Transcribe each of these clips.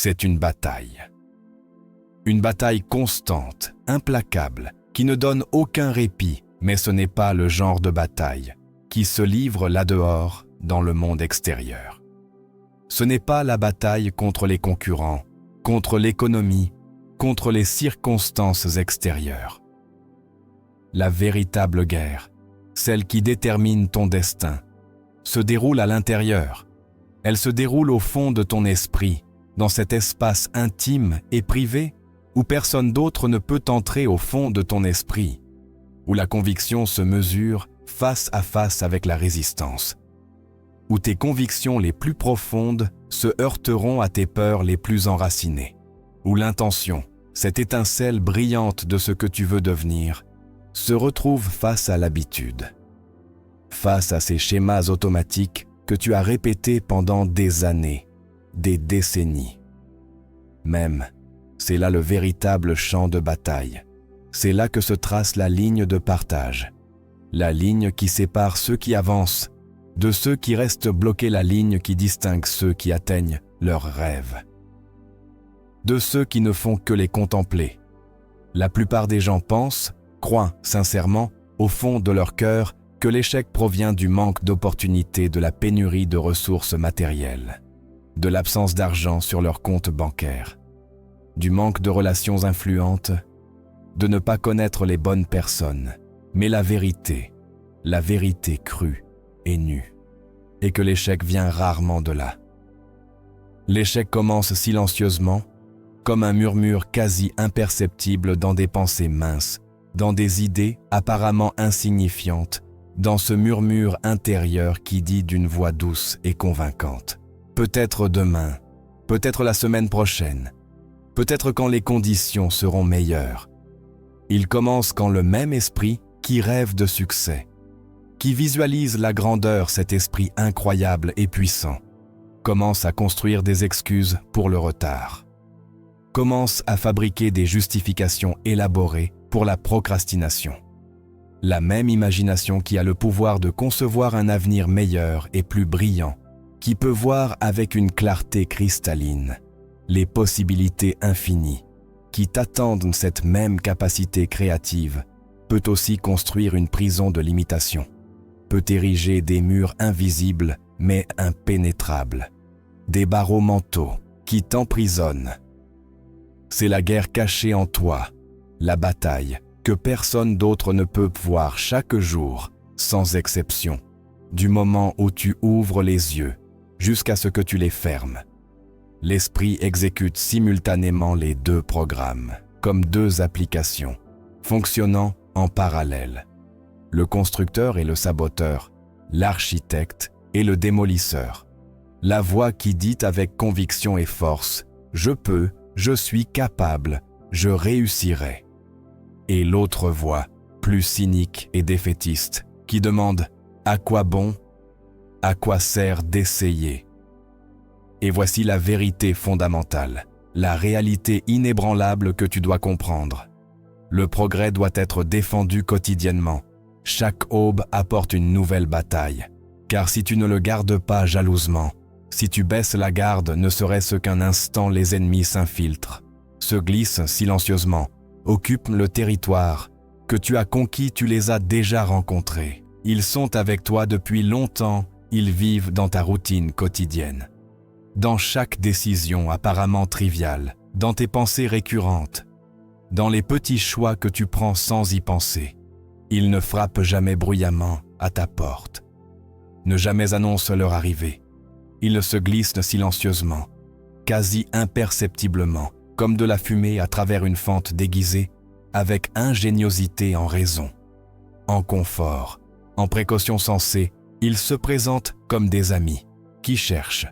c'est une bataille. Une bataille constante, implacable, qui ne donne aucun répit, mais ce n'est pas le genre de bataille qui se livre là-dehors dans le monde extérieur. Ce n'est pas la bataille contre les concurrents, contre l'économie, contre les circonstances extérieures. La véritable guerre, celle qui détermine ton destin, se déroule à l'intérieur. Elle se déroule au fond de ton esprit, dans cet espace intime et privé où personne d'autre ne peut entrer au fond de ton esprit, où la conviction se mesure face à face avec la résistance, où tes convictions les plus profondes se heurteront à tes peurs les plus enracinées, où l'intention, cette étincelle brillante de ce que tu veux devenir, se retrouve face à l'habitude, face à ces schémas automatiques que tu as répétés pendant des années, des décennies. Même, c'est là le véritable champ de bataille. C'est là que se trace la ligne de partage, la ligne qui sépare ceux qui avancent de ceux qui restent bloqués, la ligne qui distingue ceux qui atteignent leurs rêves de ceux qui ne font que les contempler. La plupart des gens pensent, croient sincèrement, au fond de leur cœur, que l'échec provient du manque d'opportunités, de la pénurie de ressources matérielles, de l'absence d'argent sur leur compte bancaire, du manque de relations influentes, de ne pas connaître les bonnes personnes, mais la vérité crue et nue, et que l'échec vient rarement de là. L'échec commence silencieusement, comme un murmure quasi imperceptible dans des pensées minces, dans des idées apparemment insignifiantes, dans ce murmure intérieur qui dit d'une voix douce et convaincante. Peut-être demain, peut-être la semaine prochaine, peut-être quand les conditions seront meilleures. Il commence quand le même esprit qui rêve de succès, qui visualise la grandeur, cet esprit incroyable et puissant, commence à construire des excuses pour le retard, commence à fabriquer des justifications élaborées pour la procrastination. La même imagination qui a le pouvoir de concevoir un avenir meilleur et plus brillant, qui peut voir avec une clarté cristalline les possibilités infinies, qui t'attendent cette même capacité créative, peut aussi construire une prison de limitation, peut ériger des murs invisibles mais impénétrables, des barreaux mentaux qui t'emprisonnent. C'est la guerre cachée en toi, la bataille que personne d'autre ne peut voir chaque jour, sans exception, du moment où tu ouvres les yeux jusqu'à ce que tu les fermes. L'esprit exécute simultanément les deux programmes, comme deux applications, fonctionnant en parallèle. Le constructeur et le saboteur, l'architecte et le démolisseur. La voix qui dit avec conviction et force « Je peux, je suis capable, je réussirai ». Et l'autre voix, plus cynique et défaitiste, qui demande « À quoi bon ? À quoi sert d'essayer ?» Et voici la vérité fondamentale, la réalité inébranlable que tu dois comprendre. Le progrès doit être défendu quotidiennement. Chaque aube apporte une nouvelle bataille. Car si tu ne le gardes pas jalousement, si tu baisses la garde, ne serait-ce qu'un instant, les ennemis s'infiltrent, se glissent silencieusement, occupent le territoire que tu as conquis, tu les as déjà rencontrés. Ils sont avec toi depuis longtemps, ils vivent dans ta routine quotidienne. Dans chaque décision apparemment triviale, dans tes pensées récurrentes, dans les petits choix que tu prends sans y penser. Ils ne frappent jamais bruyamment à ta porte, ne jamais annoncent leur arrivée. Ils se glissent silencieusement, quasi imperceptiblement, comme de la fumée à travers une fente déguisée, avec ingéniosité en raison, en confort, en précaution sensée. Ils se présentent comme des amis qui cherchent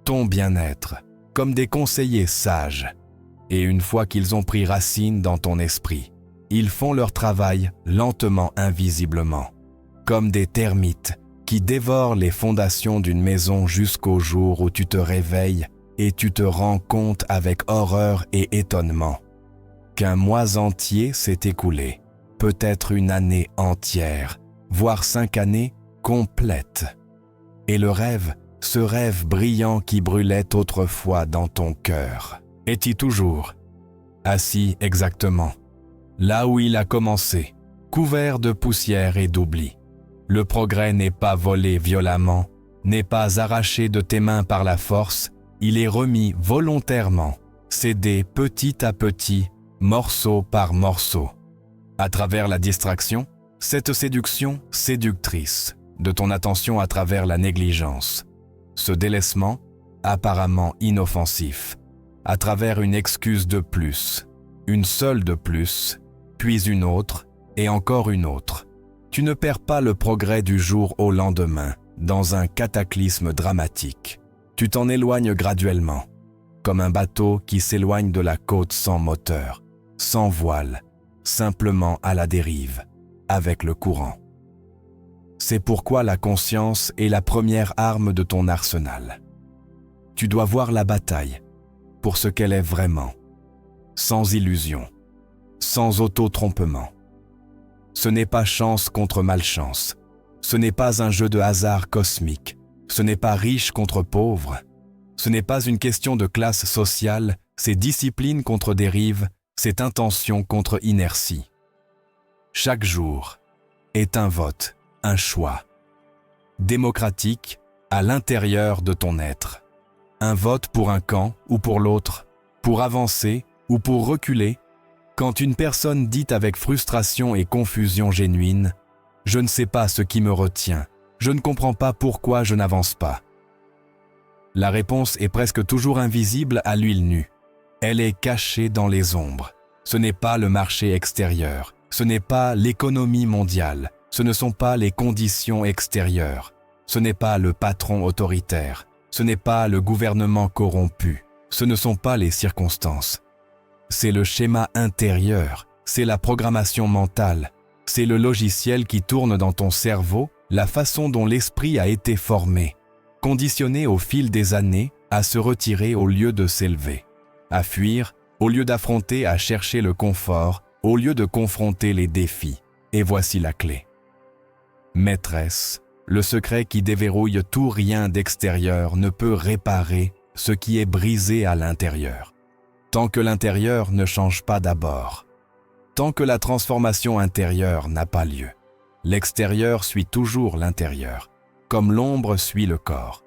ton bien-être, comme des conseillers sages. Et une fois qu'ils ont pris racine dans ton esprit, ils font leur travail lentement, invisiblement, comme des termites qui dévorent les fondations d'une maison jusqu'au jour où tu te réveilles et tu te rends compte avec horreur et étonnement qu'un mois entier s'est écoulé, peut-être une année entière, voire 5 années complètes. Et le rêve ce rêve brillant qui brûlait autrefois dans ton cœur, est-il toujours assis exactement là où il a commencé, couvert de poussière et d'oubli? Le progrès n'est pas volé violemment, n'est pas arraché de tes mains par la force, il est remis volontairement, cédé petit à petit, morceau par morceau. À travers la distraction, cette séduction séductrice de ton attention à travers la négligence, ce délaissement apparemment inoffensif, à travers une excuse de plus, une seule de plus, puis une autre et encore une autre. Tu ne perds pas le progrès du jour au lendemain, dans un cataclysme dramatique. Tu t'en éloignes graduellement, comme un bateau qui s'éloigne de la côte sans moteur, sans voile, simplement à la dérive, avec le courant. C'est pourquoi la conscience est la première arme de ton arsenal. Tu dois voir la bataille pour ce qu'elle est vraiment, sans illusion, sans auto-trompement. Ce n'est pas chance contre malchance, ce n'est pas un jeu de hasard cosmique, ce n'est pas riche contre pauvre, ce n'est pas une question de classe sociale, c'est discipline contre dérive, c'est intention contre inertie. Chaque jour est un vote, un choix, démocratique à l'intérieur de ton être. Un vote pour un camp ou pour l'autre, pour avancer ou pour reculer. Quand une personne dit avec frustration et confusion génuine « Je ne sais pas ce qui me retient, je ne comprends pas pourquoi je n'avance pas », la réponse est presque toujours invisible à l'huile nue. Elle est cachée dans les ombres. Ce n'est pas le marché extérieur, ce n'est pas l'économie mondiale, ce ne sont pas les conditions extérieures, ce n'est pas le patron autoritaire, ce n'est pas le gouvernement corrompu, ce ne sont pas les circonstances. C'est le schéma intérieur, c'est la programmation mentale, c'est le logiciel qui tourne dans ton cerveau, la façon dont l'esprit a été formé, conditionné au fil des années à se retirer au lieu de s'élever, à fuir au lieu d'affronter, à chercher le confort, au lieu de confronter les défis. Et voici la clé. Maîtresse, le secret qui déverrouille tout rien d'extérieur ne peut réparer ce qui est brisé à l'intérieur. Tant que l'intérieur ne change pas d'abord, tant que la transformation intérieure n'a pas lieu, l'extérieur suit toujours l'intérieur, comme l'ombre suit le corps.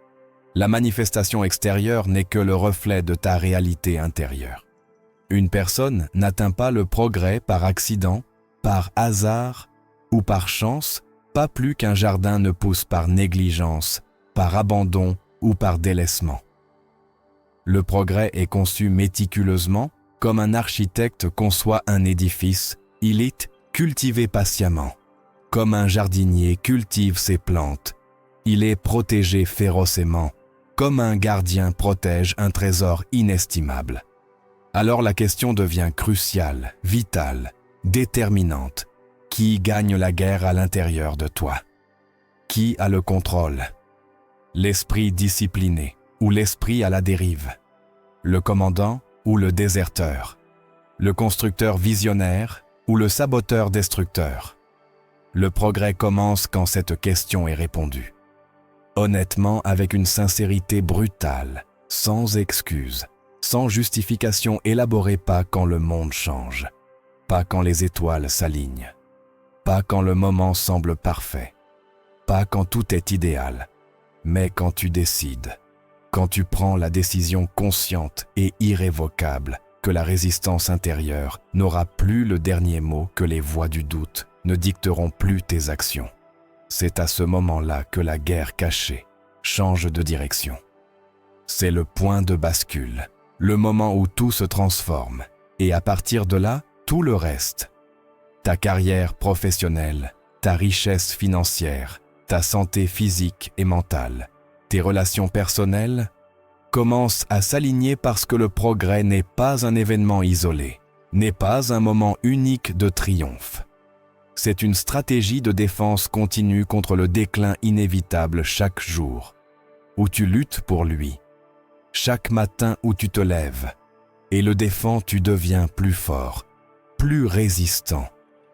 La manifestation extérieure n'est que le reflet de ta réalité intérieure. Une personne n'atteint pas le progrès par accident, par hasard ou par chance, pas plus qu'un jardin ne pousse par négligence, par abandon ou par délaissement. Le progrès est conçu méticuleusement, comme un architecte conçoit un édifice, il est cultivé patiemment. Comme un jardinier cultive ses plantes, il est protégé férocement, comme un gardien protège un trésor inestimable. Alors la question devient cruciale, vitale, déterminante. Qui gagne la guerre à l'intérieur de toi? Qui a le contrôle? L'esprit discipliné ou l'esprit à la dérive? Le commandant ou le déserteur? Le constructeur visionnaire ou le saboteur destructeur? Le progrès commence quand cette question est répondue. Honnêtement, avec une sincérité brutale, sans excuse, sans justification élaborée, pas quand le monde change, pas quand les étoiles s'alignent, pas quand le moment semble parfait, pas quand tout est idéal, mais quand tu décides, quand tu prends la décision consciente et irrévocable que la résistance intérieure n'aura plus le dernier mot, que les voix du doute ne dicteront plus tes actions. C'est à ce moment-là que la guerre cachée change de direction. C'est le point de bascule, le moment où tout se transforme, et à partir de là, tout le reste. Ta carrière professionnelle, ta richesse financière, ta santé physique et mentale, tes relations personnelles commencent à s'aligner parce que le progrès n'est pas un événement isolé, n'est pas un moment unique de triomphe. C'est une stratégie de défense continue contre le déclin inévitable chaque jour, où tu luttes pour lui. Chaque matin où tu te lèves et le défends, tu deviens plus fort, plus résistant,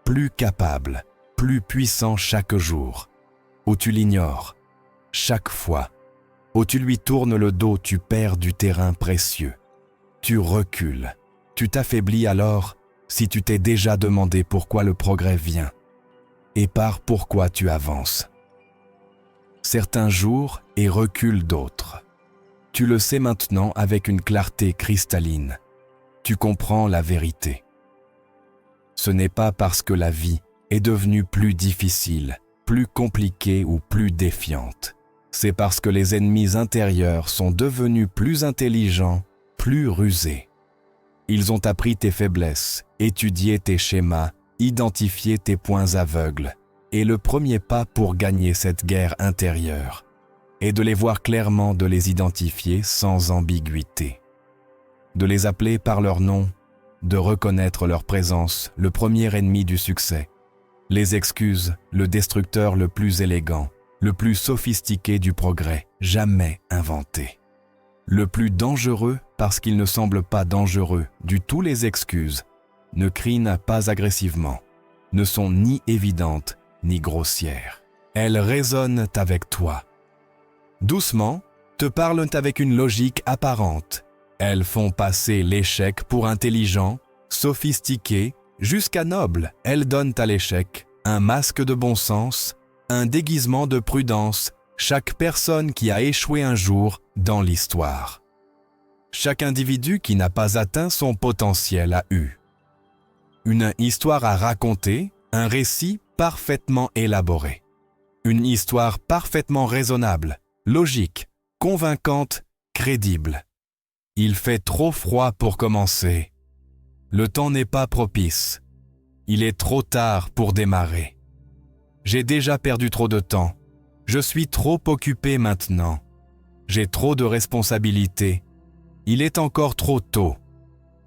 plus capable, plus puissant chaque jour. Où tu l'ignores, chaque fois, où tu lui tournes le dos, tu perds du terrain précieux. Tu recules. Tu t'affaiblis alors si tu t'es déjà demandé pourquoi le progrès vient et par pourquoi tu avances. Certains jours et reculent d'autres. Tu le sais maintenant avec une clarté cristalline. Tu comprends la vérité. Ce n'est pas parce que la vie est devenue plus difficile, plus compliquée ou plus défiante. C'est parce que les ennemis intérieurs sont devenus plus intelligents, plus rusés. Ils ont appris tes faiblesses, étudié tes schémas, identifié tes points aveugles. Et le premier pas pour gagner cette guerre intérieure est de les voir clairement, de les identifier sans ambiguïté, de les appeler par leur nom, de reconnaître leur présence, le premier ennemi du succès, les excuses, le destructeur le plus élégant, le plus sophistiqué du progrès, jamais inventé. Le plus dangereux parce qu'il ne semble pas dangereux du tout. Les excuses ne crient pas agressivement, ne sont ni évidentes ni grossières. Elles résonnent avec toi. Doucement, te parlent avec une logique apparente. Elles font passer l'échec pour intelligent, sophistiqué, jusqu'à noble. Elles donnent à l'échec un masque de bon sens, un déguisement de prudence, chaque personne qui a échoué un jour dans l'histoire. Chaque individu qui n'a pas atteint son potentiel a eu une histoire à raconter, un récit parfaitement élaboré. Une histoire parfaitement raisonnable, logique, convaincante, crédible. Il fait trop froid pour commencer. Le temps n'est pas propice. Il est trop tard pour démarrer. J'ai déjà perdu trop de temps. Je suis trop occupé maintenant. J'ai trop de responsabilités. Il est encore trop tôt.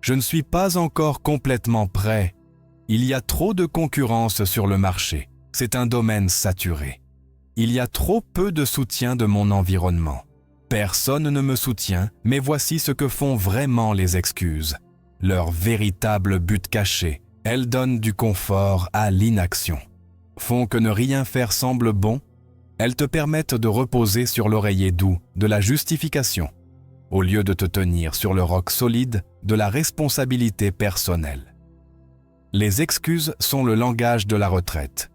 Je ne suis pas encore complètement prêt. Il y a trop de concurrence sur le marché. C'est un domaine saturé. Il y a trop peu de soutien de mon environnement. Personne ne me soutient, mais voici ce que font vraiment les excuses. Leur véritable but caché, elles donnent du confort à l'inaction. Font que ne rien faire semble bon. Elles te permettent de reposer sur l'oreiller doux de la justification, au lieu de te tenir sur le roc solide de la responsabilité personnelle. Les excuses sont le langage de la retraite,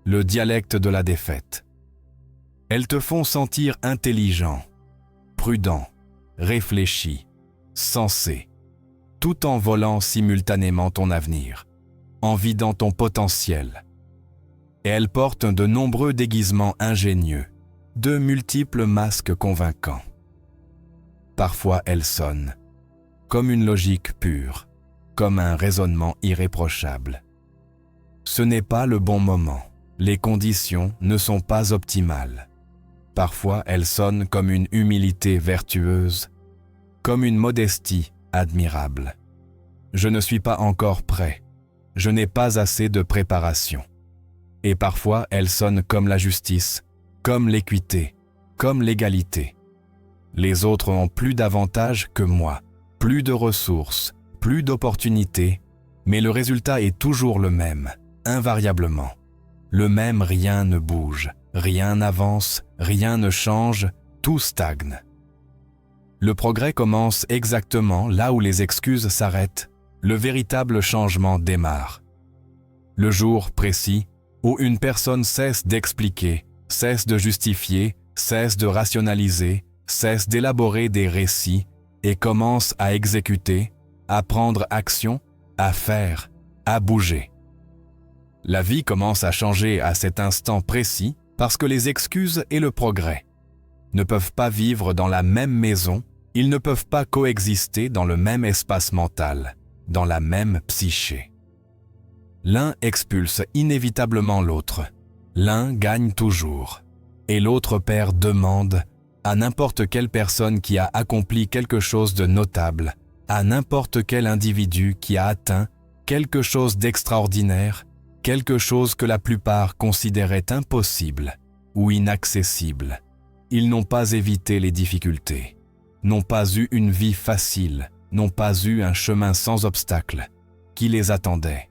le dialecte de la défaite. Elles te font sentir intelligent, prudent, réfléchi, sensé, tout en volant simultanément ton avenir, en vidant ton potentiel. Et elles portent de nombreux déguisements ingénieux, de multiples masques convaincants. Parfois elles sonnent, comme une logique pure, comme un raisonnement irréprochable. Ce n'est pas le bon moment, les conditions ne sont pas optimales. Parfois elles sonnent comme une humilité vertueuse, comme une modestie admirable. Je ne suis pas encore prêt, je n'ai pas assez de préparation. Et parfois elles sonnent comme la justice, comme l'équité, comme l'égalité. Les autres ont plus d'avantages que moi, plus de ressources, plus d'opportunités, mais le résultat est toujours le même, invariablement. Le même, rien ne bouge, rien n'avance, rien ne change, tout stagne. Le progrès commence exactement là où les excuses s'arrêtent, le véritable changement démarre. Le jour précis où une personne cesse d'expliquer, cesse de justifier, cesse de rationaliser, cesse d'élaborer des récits et commence à exécuter, à prendre action, à faire, à bouger. La vie commence à changer à cet instant précis parce que les excuses et le progrès ne peuvent pas vivre dans la même maison, ils ne peuvent pas coexister dans le même espace mental, dans la même psyché. L'un expulse inévitablement l'autre, l'un gagne toujours, et l'autre perd demande à n'importe quelle personne qui a accompli quelque chose de notable, à n'importe quel individu qui a atteint quelque chose d'extraordinaire, quelque chose que la plupart considéraient impossible ou inaccessible. Ils n'ont pas évité les difficultés, n'ont pas eu une vie facile, n'ont pas eu un chemin sans obstacles qui les attendait.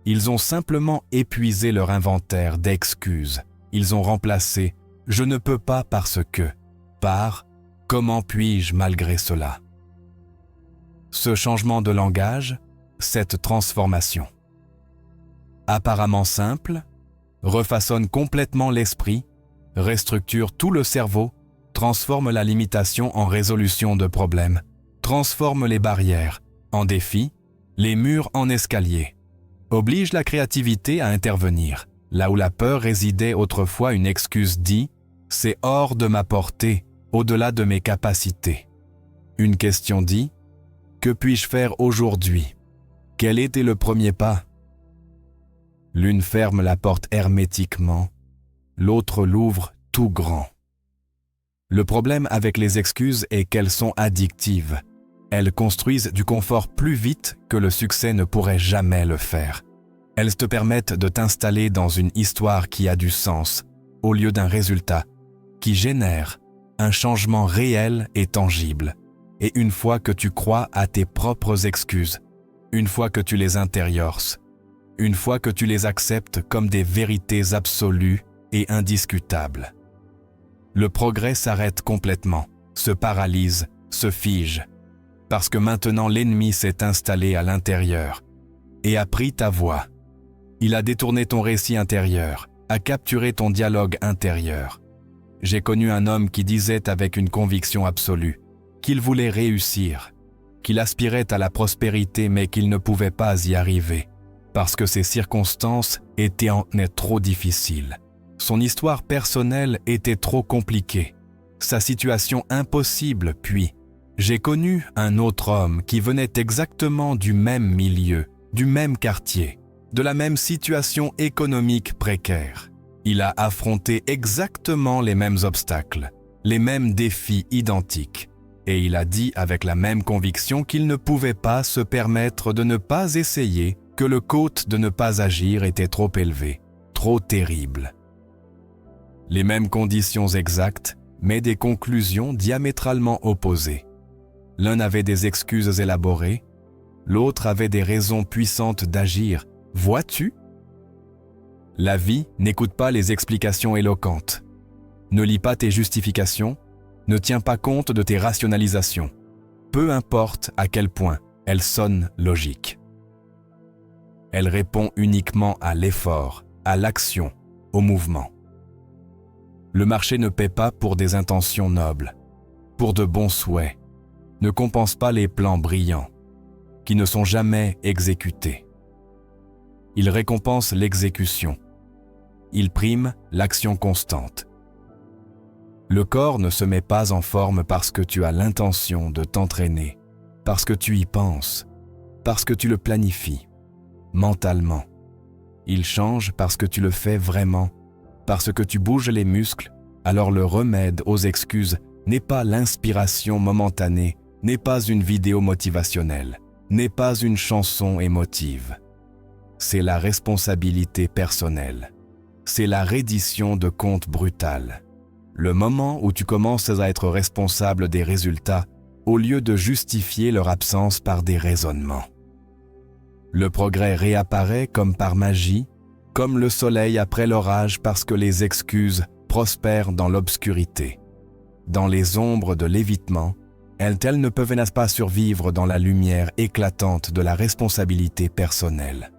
Ils ont simplement épuisé leur inventaire d'excuses. Ils ont remplacé « je ne peux pas parce que » par « Comment puis-je malgré cela ?» Ce changement de langage, cette transformation, apparemment simple, refaçonne complètement l'esprit, restructure tout le cerveau, transforme la limitation en résolution de problèmes, transforme les barrières en défis, les murs en escaliers, oblige la créativité à intervenir. Là où la peur résidait autrefois, une excuse dit « c'est hors de ma portée, au-delà de mes capacités ». Une question dit « que puis-je faire aujourd'hui ?» Quel était le premier pas? L'une ferme la porte hermétiquement, l'autre l'ouvre tout grand. Le problème avec les excuses est qu'elles sont addictives. Elles construisent du confort plus vite que le succès ne pourrait jamais le faire. Elles te permettent de t'installer dans une histoire qui a du sens, au lieu d'un résultat, qui génère un changement réel et tangible. Et une fois que tu crois à tes propres excuses, une fois que tu les intériorises, une fois que tu les acceptes comme des vérités absolues et indiscutables, le progrès s'arrête complètement, se paralyse, se fige, parce que maintenant l'ennemi s'est installé à l'intérieur et a pris ta voix. Il a détourné ton récit intérieur, a capturé ton dialogue intérieur. J'ai connu un homme qui disait avec une conviction absolue qu'il voulait réussir, qu'il aspirait à la prospérité mais qu'il ne pouvait pas y arriver, parce que ses circonstances étaient trop difficiles. Son histoire personnelle était trop compliquée, sa situation impossible. Puis, j'ai connu un autre homme qui venait exactement du même milieu, du même quartier, de la même situation économique précaire. Il a affronté exactement les mêmes obstacles, les mêmes défis identiques, et il a dit avec la même conviction qu'il ne pouvait pas se permettre de ne pas essayer, que le coût de ne pas agir était trop élevé, trop terrible. Les mêmes conditions exactes, mais des conclusions diamétralement opposées. L'un avait des excuses élaborées, l'autre avait des raisons puissantes d'agir. Vois-tu? La vie n'écoute pas les explications éloquentes. Ne lis pas tes justifications, ne tiens pas compte de tes rationalisations. Peu importe à quel point elles sonnent logiques. Elle répond uniquement à l'effort, à l'action, au mouvement. Le marché ne paie pas pour des intentions nobles, pour de bons souhaits, ne compense pas les plans brillants, qui ne sont jamais exécutés. Il récompense l'exécution. Il prime l'action constante. Le corps ne se met pas en forme parce que tu as l'intention de t'entraîner, parce que tu y penses, parce que tu le planifies. Mentalement. Il change parce que tu le fais vraiment, parce que tu bouges les muscles, alors le remède aux excuses n'est pas l'inspiration momentanée, n'est pas une vidéo motivationnelle, n'est pas une chanson émotive. C'est la responsabilité personnelle. C'est la reddition de comptes brutale. Le moment où tu commences à être responsable des résultats, au lieu de justifier leur absence par des raisonnements. Le progrès réapparaît comme par magie, comme le soleil après l'orage parce que les excuses prospèrent dans l'obscurité. Dans les ombres de l'évitement, elles ne peuvent pas survivre dans la lumière éclatante de la responsabilité personnelle.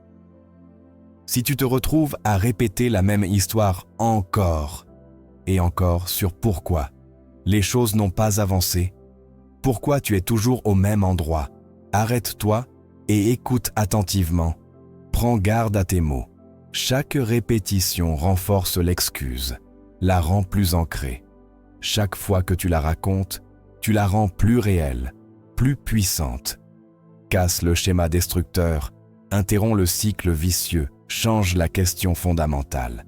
Si tu te retrouves à répéter la même histoire encore et encore sur pourquoi les choses n'ont pas avancé, pourquoi tu es toujours au même endroit, arrête-toi et écoute attentivement. Prends garde à tes mots. Chaque répétition renforce l'excuse, la rend plus ancrée. Chaque fois que tu la racontes, tu la rends plus réelle, plus puissante. Casse le schéma destructeur, interromps le cycle vicieux, change la question fondamentale.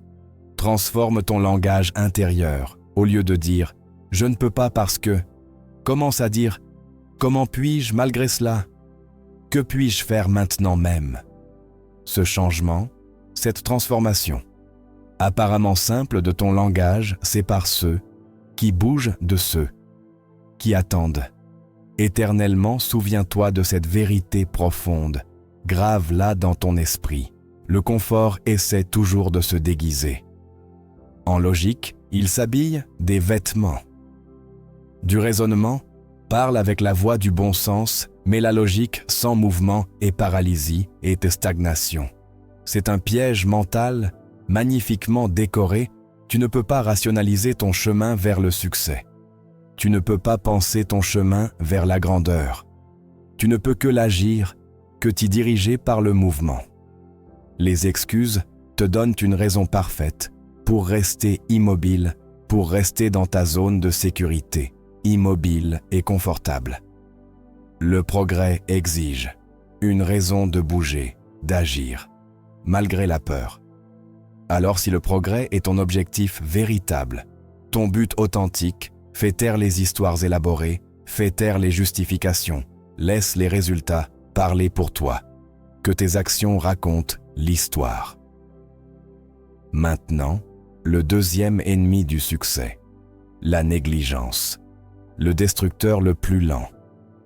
Transforme ton langage intérieur, au lieu de dire « je ne peux pas parce que », commence à dire « comment puis-je malgré cela ?» Que puis-je faire maintenant même? Ce changement, cette transformation, apparemment simple de ton langage, c'est par ceux qui bougent de ceux qui attendent. Éternellement, souviens-toi de cette vérité profonde, grave-la dans ton esprit. Le confort essaie toujours de se déguiser. En logique, il s'habille des vêtements. Du raisonnement? Parle avec la voix du bon sens, mais la logique sans mouvement est paralysie et stagnation. C'est un piège mental magnifiquement décoré. Tu ne peux pas rationaliser ton chemin vers le succès. Tu ne peux pas penser ton chemin vers la grandeur. Tu ne peux que l'agir, que t'y diriger par le mouvement. Les excuses te donnent une raison parfaite pour rester immobile, pour rester dans ta zone de sécurité, immobile et confortable. Le progrès exige une raison de bouger, d'agir, malgré la peur. Alors si le progrès est ton objectif véritable, ton but authentique, fais taire les histoires élaborées, fais taire les justifications, laisse les résultats parler pour toi. Que tes actions racontent l'histoire. Maintenant, le deuxième ennemi du succès, la négligence. Le destructeur le plus lent,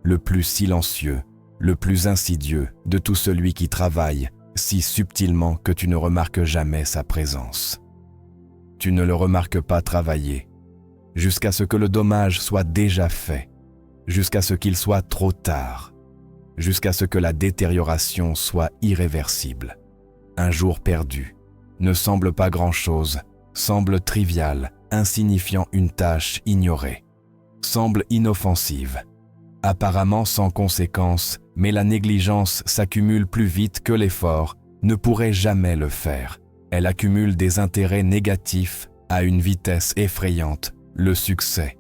le plus silencieux, le plus insidieux de tout celui qui travaille si subtilement que tu ne remarques jamais sa présence. Tu ne le remarques pas travailler, jusqu'à ce que le dommage soit déjà fait, jusqu'à ce qu'il soit trop tard, jusqu'à ce que la détérioration soit irréversible. Un jour perdu ne semble pas grand-chose, semble trivial, insignifiant une tâche ignorée, semble inoffensive, apparemment sans conséquence, mais la négligence s'accumule plus vite que l'effort ne pourrait jamais le faire. Elle accumule des intérêts négatifs à une vitesse effrayante, le succès,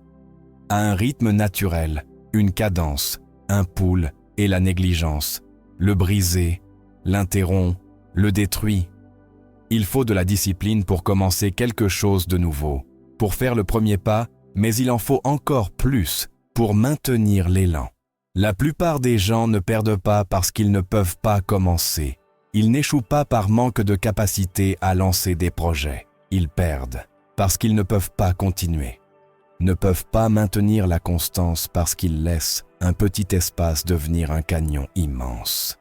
à un rythme naturel, une cadence, un pouls et la négligence, le briser, l'interrompt, le détruit. Il faut de la discipline pour commencer quelque chose de nouveau, pour faire le premier pas, mais il en faut encore plus pour maintenir l'élan. La plupart des gens ne perdent pas parce qu'ils ne peuvent pas commencer. Ils n'échouent pas par manque de capacité à lancer des projets. Ils perdent parce qu'ils ne peuvent pas continuer, ne peuvent pas maintenir la constance parce qu'ils laissent un petit espace devenir un canyon immense.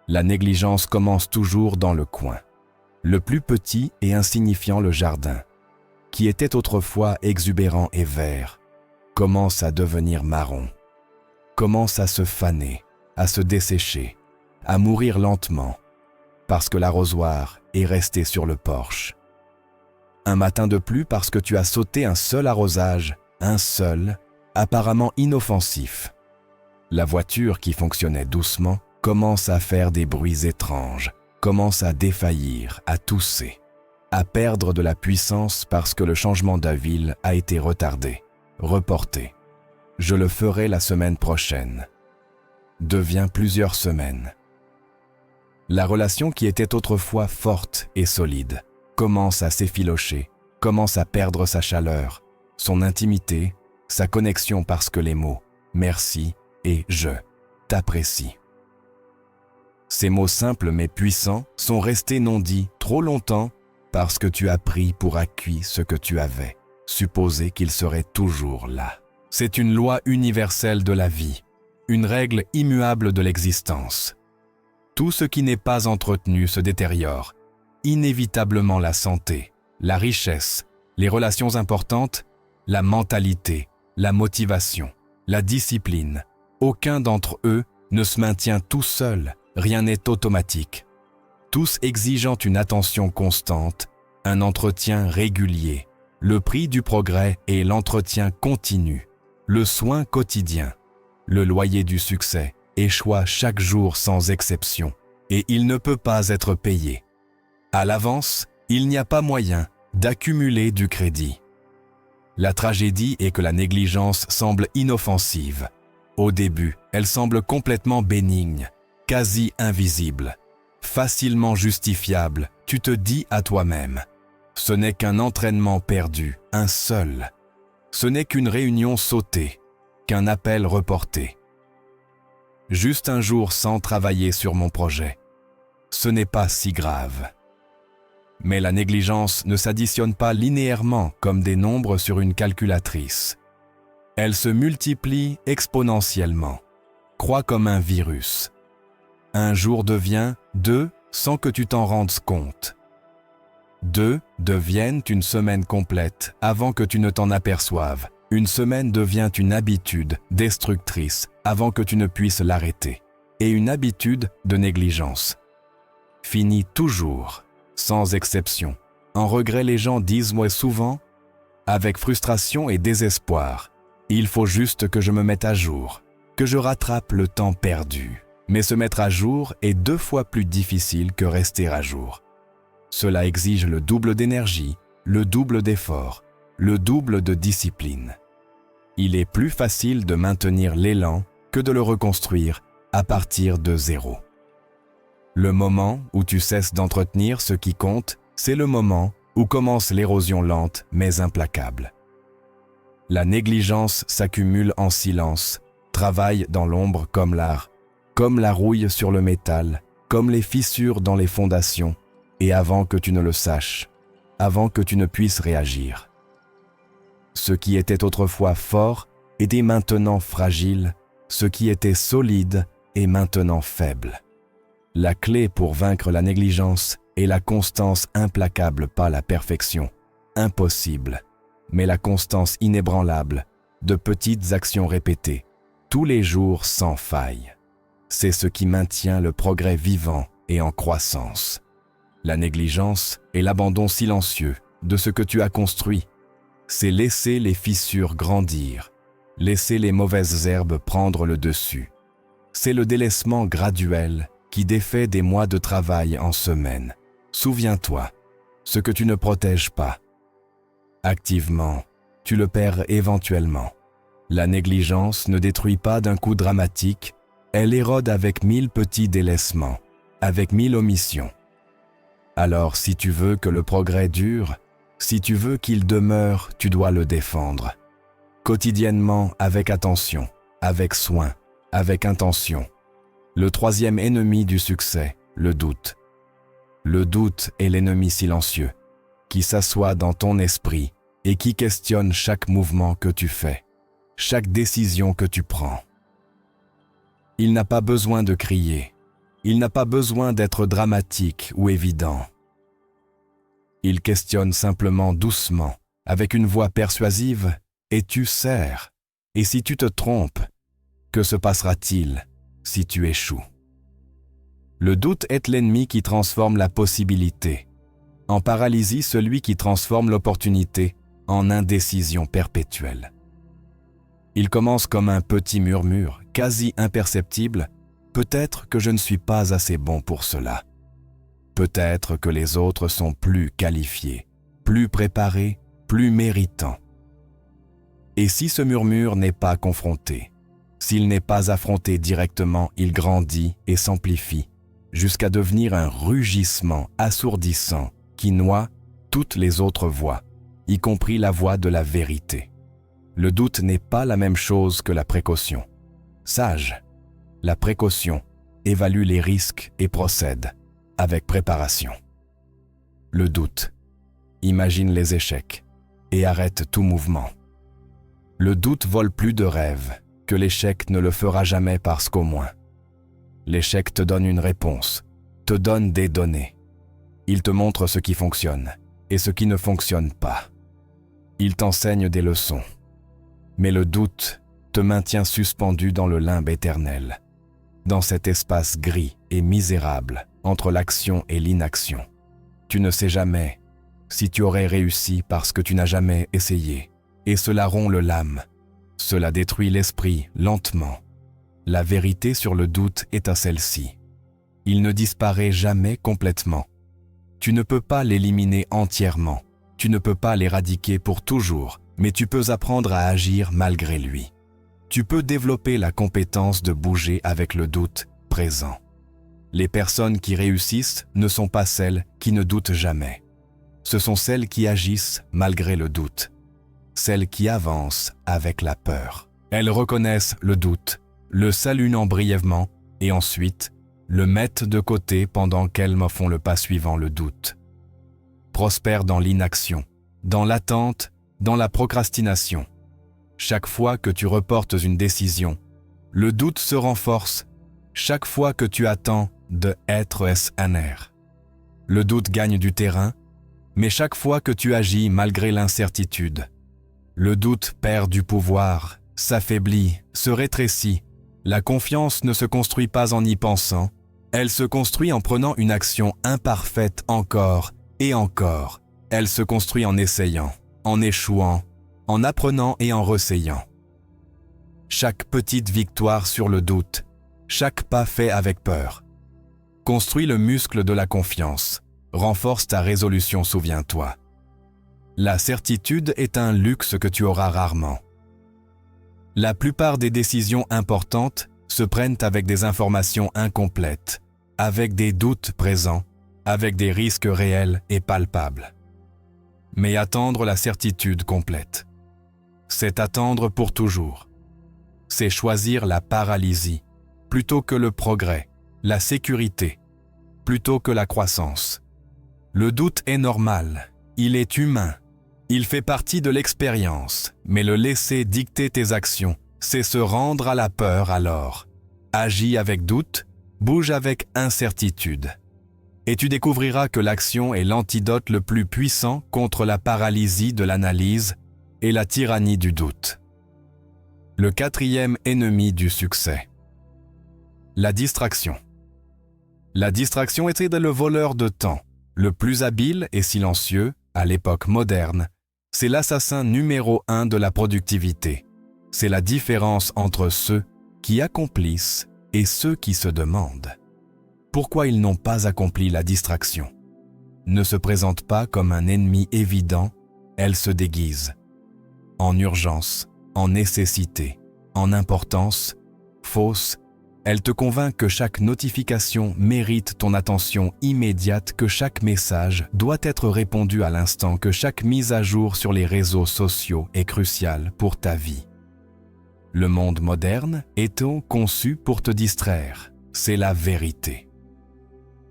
La négligence commence toujours dans le coin, le plus petit et insignifiant le jardin, qui était autrefois exubérant et vert, commence à devenir marron, commence à se faner, à se dessécher, à mourir lentement, parce que l'arrosoir est resté sur le porche. Un matin de plus parce que tu as sauté un seul arrosage, un seul, apparemment inoffensif. La voiture qui fonctionnait doucement commence à faire des bruits étranges, commence à défaillir, à tousser, à perdre de la puissance parce que le changement d'avis a été retardé, reporté. Je le ferai la semaine prochaine. Devient plusieurs semaines. La relation qui était autrefois forte et solide commence à s'effilocher, commence à perdre sa chaleur, son intimité, sa connexion parce que les mots « merci » et « je » t'apprécie. Ces mots simples mais puissants sont restés non dits trop longtemps parce que tu as pris pour acquis ce que tu avais, supposé qu'il serait toujours là. C'est une loi universelle de la vie, une règle immuable de l'existence. Tout ce qui n'est pas entretenu se détériore, inévitablement la santé, la richesse, les relations importantes, la mentalité, la motivation, la discipline. Aucun d'entre eux ne se maintient tout seul, rien n'est automatique. Tous exigeant une attention constante, un entretien régulier. Le prix du progrès est l'entretien continu, le soin quotidien. Le loyer du succès échoit chaque jour sans exception, et il ne peut pas être payé. À l'avance, il n'y a pas moyen d'accumuler du crédit. La tragédie est que la négligence semble inoffensive. Au début, elle semble complètement bénigne, quasi invisible, facilement justifiable. Tu te dis à toi-même, ce n'est qu'un entraînement perdu, un seul. Ce n'est qu'une réunion sautée, qu'un appel reporté. Juste un jour sans travailler sur mon projet. Ce n'est pas si grave. Mais la négligence ne s'additionne pas linéairement comme des nombres sur une calculatrice. Elle se multiplie exponentiellement, croît comme un virus. Un jour devient 2 sans que tu t'en rendes compte. 2 deviennent une semaine complète avant que tu ne t'en aperçoives. Une semaine devient une habitude destructrice avant que tu ne puisses l'arrêter, et une habitude de négligence. Finit toujours, sans exception. En regret, les gens disent moi souvent, avec frustration et désespoir, il faut juste que je me mette à jour, que je rattrape le temps perdu. Mais se mettre à jour est 2 fois plus difficile que rester à jour. Cela exige le double d'énergie, le double d'effort, le double de discipline. Il est plus facile de maintenir l'élan que de le reconstruire à partir de zéro. Le moment où tu cesses d'entretenir ce qui compte, c'est le moment où commence l'érosion lente mais implacable. La négligence s'accumule en silence, travaille dans l'ombre comme la rouille sur le métal, comme les fissures dans les fondations, et avant que tu ne le saches, avant que tu ne puisses réagir. Ce qui était autrefois fort était maintenant fragile, ce qui était solide est maintenant faible. La clé pour vaincre la négligence est la constance implacable, pas la perfection, impossible, mais la constance inébranlable de petites actions répétées, tous les jours sans faille. C'est ce qui maintient le progrès vivant et en croissance. La négligence est l'abandon silencieux de ce que tu as construit. C'est laisser les fissures grandir, laisser les mauvaises herbes prendre le dessus. C'est le délaissement graduel qui défait des mois de travail en semaines. Souviens-toi, ce que tu ne protèges pas, activement, tu le perds éventuellement. La négligence ne détruit pas d'un coup dramatique, elle érode avec 1000 petits délaissements, avec 1000 omissions. Alors si tu veux que le progrès dure, si tu veux qu'il demeure, tu dois le défendre. Quotidiennement, avec attention, avec soin, avec intention. Le 3e ennemi du succès, le doute. Le doute est l'ennemi silencieux, qui s'assoit dans ton esprit et qui questionne chaque mouvement que tu fais, chaque décision que tu prends. Il n'a pas besoin de crier, il n'a pas besoin d'être dramatique ou évident. Il questionne simplement doucement, avec une voix persuasive, et tu serres. Et si tu te trompes, que se passera-t-il si tu échoues? Le doute est l'ennemi qui transforme la possibilité, en paralysie celui qui transforme l'opportunité en indécision perpétuelle. Il commence comme un petit murmure, quasi imperceptible, peut-être que je ne suis pas assez bon pour cela. Peut-être que les autres sont plus qualifiés, plus préparés, plus méritants. Et si ce murmure n'est pas confronté, s'il n'est pas affronté directement, il grandit et s'amplifie, jusqu'à devenir un rugissement assourdissant qui noie toutes les autres voix, y compris la voix de la vérité. Le doute n'est pas la même chose que la précaution. Sage, la précaution évalue les risques et procède avec préparation. Le doute imagine les échecs et arrête tout mouvement. Le doute vole plus de rêves que l'échec ne le fera jamais parce qu'au moins, l'échec te donne une réponse, te donne des données. Il te montre ce qui fonctionne et ce qui ne fonctionne pas. Il t'enseigne des leçons. Mais le doute te maintient suspendu dans le limbe éternel, dans cet espace gris et misérable entre l'action et l'inaction. Tu ne sais jamais si tu aurais réussi parce que tu n'as jamais essayé, et cela rompt l'âme, cela détruit l'esprit lentement. La vérité sur le doute est à celle-ci. Il ne disparaît jamais complètement. Tu ne peux pas l'éliminer entièrement, tu ne peux pas l'éradiquer pour toujours, mais tu peux apprendre à agir malgré lui. Tu peux développer la compétence de bouger avec le doute présent. Les personnes qui réussissent ne sont pas celles qui ne doutent jamais. Ce sont celles qui agissent malgré le doute, celles qui avancent avec la peur. Elles reconnaissent le doute, le saluant brièvement et ensuite le mettent de côté pendant qu'elles me font le pas suivant le doute. Prospèrent dans l'inaction, dans l'attente, dans la procrastination. Chaque fois que tu reportes une décision, le doute se renforce. Chaque fois que tu attends de être SNR, le doute gagne du terrain, mais chaque fois que tu agis malgré l'incertitude, Le doute perd du pouvoir, s'affaiblit, se rétrécit. La confiance ne se construit pas en y pensant, elle se construit en prenant une action imparfaite encore et encore. Elle se construit en essayant, en échouant, en apprenant et en ressayant. Chaque petite victoire sur le doute, chaque pas fait avec peur, construit le muscle de la confiance, renforce ta résolution, souviens-toi. La certitude est un luxe que tu auras rarement. La plupart des décisions importantes se prennent avec des informations incomplètes, avec des doutes présents, avec des risques réels et palpables. Mais attendre la certitude complète, c'est attendre pour toujours. C'est choisir la paralysie plutôt que le progrès, la sécurité plutôt que la croissance. Le doute est normal, il est humain, il fait partie de l'expérience, mais le laisser dicter tes actions, c'est se rendre à la peur alors. Agis avec doute, bouge avec incertitude. Et tu découvriras que l'action est l'antidote le plus puissant contre la paralysie de l'analyse et la tyrannie du doute. Le quatrième ennemi du succès. La distraction. La distraction était le voleur de temps, le plus habile et silencieux à l'époque moderne. C'est l'assassin numéro 1 de la productivité. C'est la différence entre ceux qui accomplissent et ceux qui se demandent. Pourquoi ils n'ont pas accompli la distraction? Ne se présente pas comme un ennemi évident, elle se déguise. En urgence, en nécessité, en importance, fausse, elle te convainc que chaque notification mérite ton attention immédiate, que chaque message doit être répondu à l'instant, que chaque mise à jour sur les réseaux sociaux est cruciale pour ta vie. Le monde moderne est conçu pour te distraire, c'est la vérité.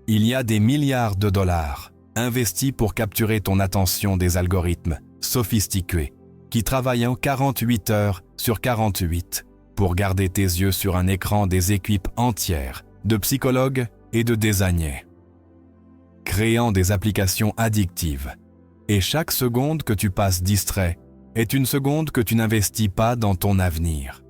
Il y a des milliards de dollars investis pour capturer ton attention des algorithmes sophistiqués qui travaillent en 48 heures sur 48 pour garder tes yeux sur un écran, des équipes entières de psychologues et de designers, créant des applications addictives. Et chaque seconde que tu passes distrait est une seconde que tu n'investis pas dans ton avenir.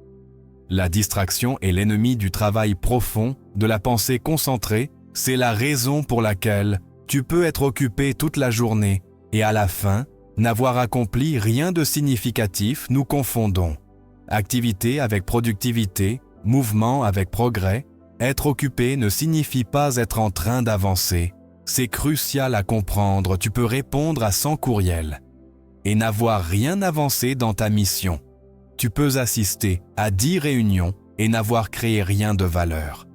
La distraction est l'ennemi du travail profond, de la pensée concentrée. C'est la raison pour laquelle tu peux être occupé toute la journée et à la fin, n'avoir accompli rien de significatif. Nous confondons activité avec productivité, mouvement avec progrès. Être occupé ne signifie pas être en train d'avancer. C'est crucial à comprendre. Tu peux répondre à 100 courriels et n'avoir rien avancé dans ta mission. Tu peux assister à 10 réunions et n'avoir créé rien de valeur.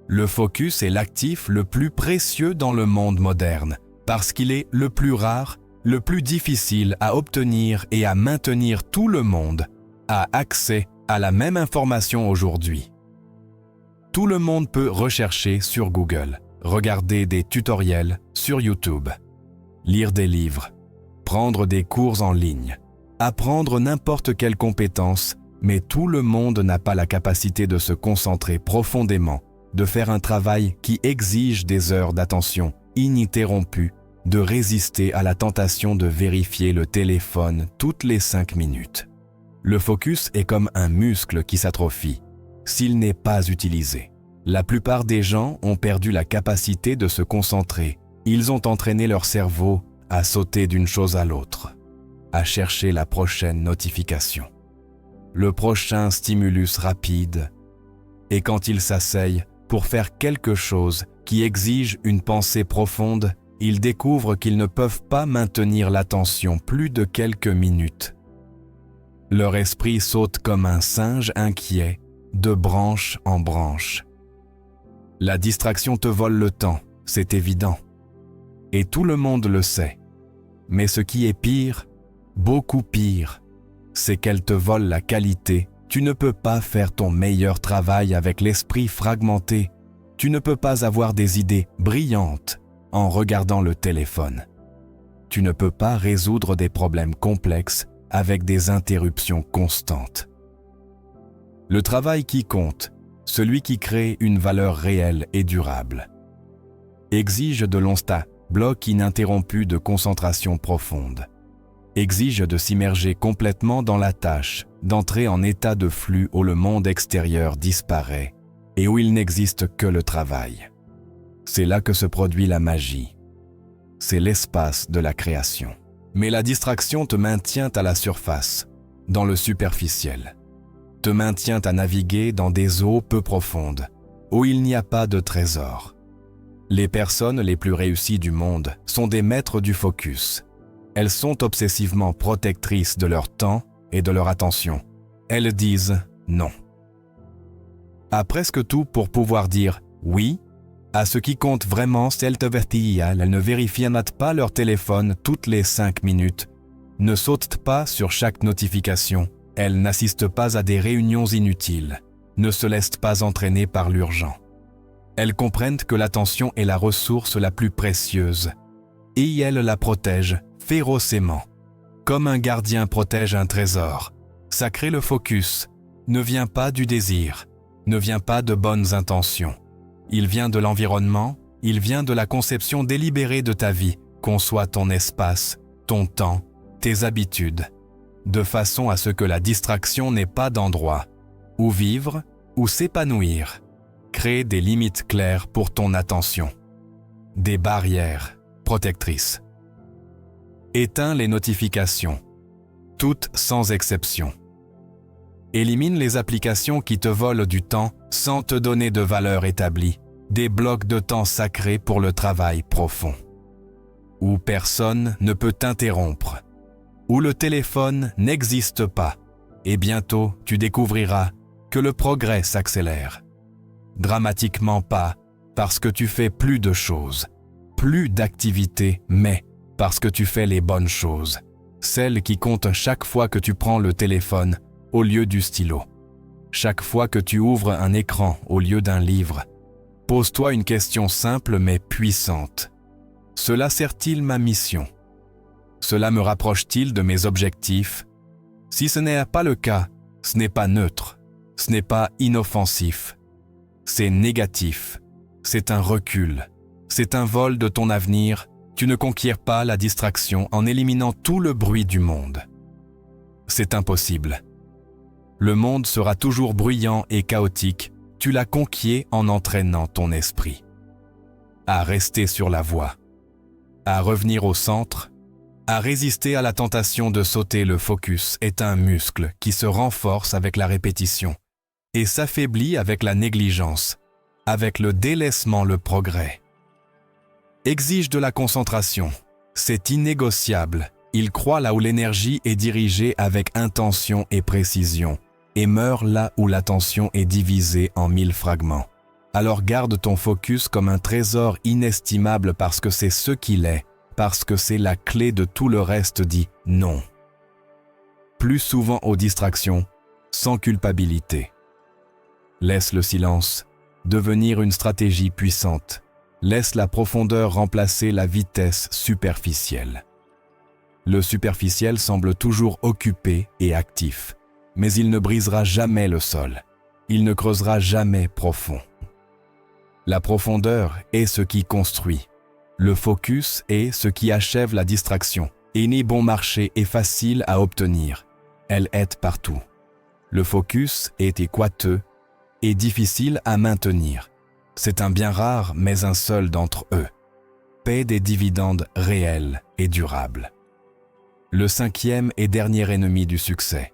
Le focus est l'actif le plus précieux dans le monde moderne, parce qu'il est le plus rare, le plus difficile à obtenir et à maintenir. Tout le monde a accès à la même information aujourd'hui. Tout le monde peut rechercher sur Google, regarder des tutoriels sur YouTube, lire des livres, prendre des cours en ligne, apprendre n'importe quelle compétence, mais tout le monde n'a pas la capacité de se concentrer profondément, de faire un travail qui exige des heures d'attention ininterrompue, de résister à la tentation de vérifier le téléphone toutes les 5 minutes. Le focus est comme un muscle qui s'atrophie s'il n'est pas utilisé. La plupart des gens ont perdu la capacité de se concentrer. Ils ont entraîné leur cerveau à sauter d'une chose à l'autre, à chercher la prochaine notification, le prochain stimulus rapide. Et quand ils s'asseyent pour faire quelque chose qui exige une pensée profonde, ils découvrent qu'ils ne peuvent pas maintenir l'attention plus de quelques minutes. Leur esprit saute comme un singe inquiet, de branche en branche. La distraction te vole le temps, c'est évident. Et tout le monde le sait. Mais ce qui est pire, beaucoup pire, c'est qu'elle te vole la qualité. Tu ne peux pas faire ton meilleur travail avec l'esprit fragmenté. Tu ne peux pas avoir des idées brillantes en regardant le téléphone. Tu ne peux pas résoudre des problèmes complexes avec des interruptions constantes. Le travail qui compte, celui qui crée une valeur réelle et durable, exige de longs blocs ininterrompus de concentration profonde, exige de s'immerger complètement dans la tâche, d'entrer en état de flux où le monde extérieur disparaît et où il n'existe que le travail. C'est là que se produit la magie. C'est l'espace de la création. Mais la distraction te maintient à la surface, dans le superficiel, te maintient à naviguer dans des eaux peu profondes, où il n'y a pas de trésor. Les personnes les plus réussies du monde sont des maîtres du focus. Elles sont obsessivement protectrices de leur temps et de leur attention. Elles disent non à presque tout pour pouvoir dire oui à ce qui compte vraiment. Elles ne vérifient pas leur téléphone toutes les 5 minutes, ne sautent pas sur chaque notification, elles n'assistent pas à des réunions inutiles, ne se laissent pas entraîner par l'urgent. Elles comprennent que l'attention est la ressource la plus précieuse et elles la protègent férocement, comme un gardien protège un trésor. Sacré, le focus ne vient pas du désir, ne vient pas de bonnes intentions. Il vient de l'environnement, il vient de la conception délibérée de ta vie. Conçois ton espace, ton temps, tes habitudes, de façon à ce que la distraction n'ait pas d'endroit où vivre, où s'épanouir. Crée des limites claires pour ton attention, des barrières protectrices. Éteins les notifications, toutes sans exception. Élimine les applications qui te volent du temps sans te donner de valeur établie, des blocs de temps sacrés pour le travail profond, où personne ne peut t'interrompre, où le téléphone n'existe pas, et bientôt tu découvriras que le progrès s'accélère. Dramatiquement pas parce que tu fais plus de choses, plus d'activités, mais parce que tu fais les bonnes choses, celles qui comptent chaque fois que tu prends le téléphone au lieu du stylo, chaque fois que tu ouvres un écran au lieu d'un livre. Pose-toi une question simple mais puissante. Cela sert-il ma mission? Cela me rapproche-t-il de mes objectifs? Si ce n'est pas le cas, ce n'est pas neutre, ce n'est pas inoffensif. C'est négatif, c'est un recul, c'est un vol de ton avenir. Tu ne conquiers pas la distraction en éliminant tout le bruit du monde. C'est impossible. Le monde sera toujours bruyant et chaotique. Tu l'as conquiers en entraînant ton esprit à rester sur la voie, à revenir au centre, à résister à la tentation de sauter. Le focus est un muscle qui se renforce avec la répétition et s'affaiblit avec la négligence, avec le délaissement. Le progrès exige de la concentration. C'est innégociable. Il croît là où l'énergie est dirigée avec intention et précision, et meurt là où l'attention est divisée en 1000 fragments. Alors garde ton focus comme un trésor inestimable parce que c'est ce qu'il est, parce que c'est la clé de tout le reste. Dis non plus souvent aux distractions, sans culpabilité. Laisse le silence devenir une stratégie puissante. Laisse la profondeur remplacer la vitesse superficielle. Le superficiel semble toujours occupé et actif, mais il ne brisera jamais le sol. Il ne creusera jamais profond. La profondeur est ce qui construit. Le focus est ce qui achève la distraction et n'est bon marché et facile à obtenir. Elle est partout. Le focus est équateux et difficile à maintenir. C'est un bien rare, mais un seul d'entre eux. Paie des dividendes réels et durables. Le 5e et dernier ennemi du succès.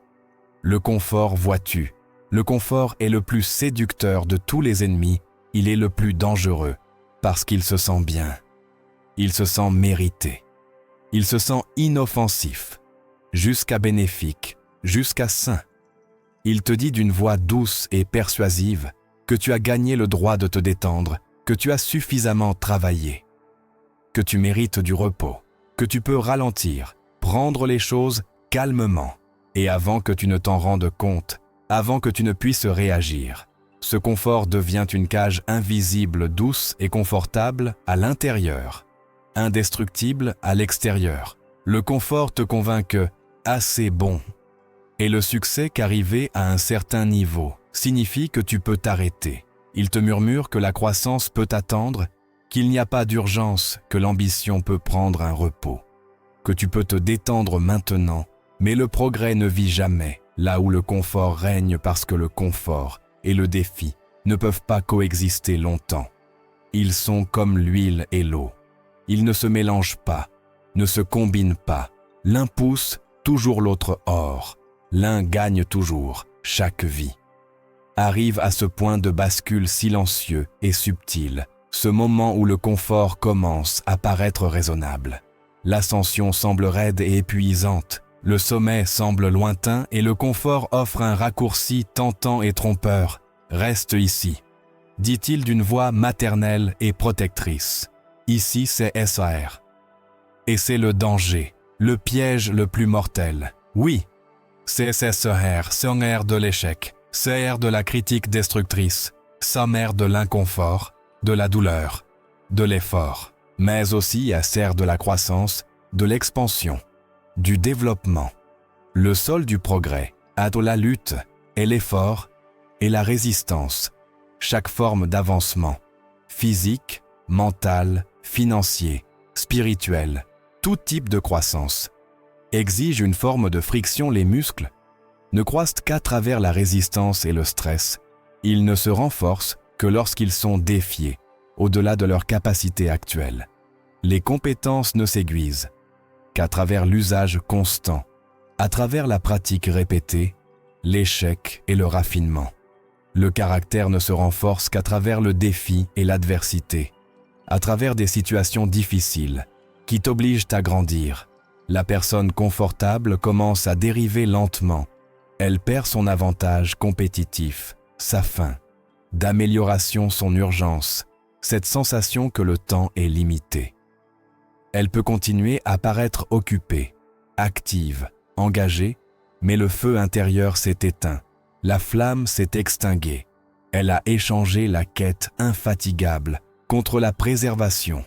Le confort, vois-tu. Le confort est le plus séducteur de tous les ennemis. Il est le plus dangereux parce qu'il se sent bien. Il se sent mérité. Il se sent inoffensif, jusqu'à bénéfique, jusqu'à sain. Il te dit d'une voix douce et persuasive que tu as gagné le droit de te détendre, que tu as suffisamment travaillé, que tu mérites du repos, que tu peux ralentir, prendre les choses calmement, et avant que tu ne t'en rendes compte, avant que tu ne puisses réagir. Ce confort devient une cage invisible, douce et confortable à l'intérieur, indestructible à l'extérieur. Le confort te convainc que « assez bon » et le succès qu'arriver à un certain niveau signifie que tu peux t'arrêter. Il te murmure que la croissance peut attendre, qu'il n'y a pas d'urgence, que l'ambition peut prendre un repos. que tu peux te détendre maintenant, mais le progrès ne vit jamais là où le confort règne parce que le confort et le défi ne peuvent pas coexister longtemps. Ils sont comme l'huile et l'eau. Ils ne se mélangent pas, ne se combinent pas. L'un pousse, toujours l'autre hors. L'un gagne toujours, chaque vie. Arrive à ce point de bascule silencieux et subtil, ce moment où le confort commence à paraître raisonnable. L'ascension semble raide et épuisante, le sommet semble lointain et le confort offre un raccourci tentant et trompeur. Reste ici, dit-il d'une voix maternelle et protectrice. Ici c'est SAR. Et c'est le danger, le piège le plus mortel. Oui, c'est SAR, sommaire de l'échec, CR de la critique destructrice, sommaire de l'inconfort, de la douleur, de l'effort, mais aussi SR de la croissance, de l'expansion, du développement. Le sol du progrès a de la lutte et l'effort et la résistance, chaque forme d'avancement, physique, mental, financier, spirituel, tout type de croissance, exige une forme de friction. Les muscles ne croissent qu'à travers la résistance et le stress. Ils ne se renforcent que lorsqu'ils sont défiés, au-delà de leurs capacités actuelles. Les compétences ne s'aiguisent qu'à travers l'usage constant, à travers la pratique répétée, l'échec et le raffinement. Le caractère ne se renforce qu'à travers le défi et l'adversité, à travers des situations difficiles qui t'obligent à grandir. La personne confortable commence à dériver lentement. Elle perd son avantage compétitif, sa faim, d'amélioration son urgence, cette sensation que le temps est limité. Elle peut continuer à paraître occupée, active, engagée, mais le feu intérieur s'est éteint, la flamme s'est extinguée. Elle a échangé la quête infatigable contre la préservation.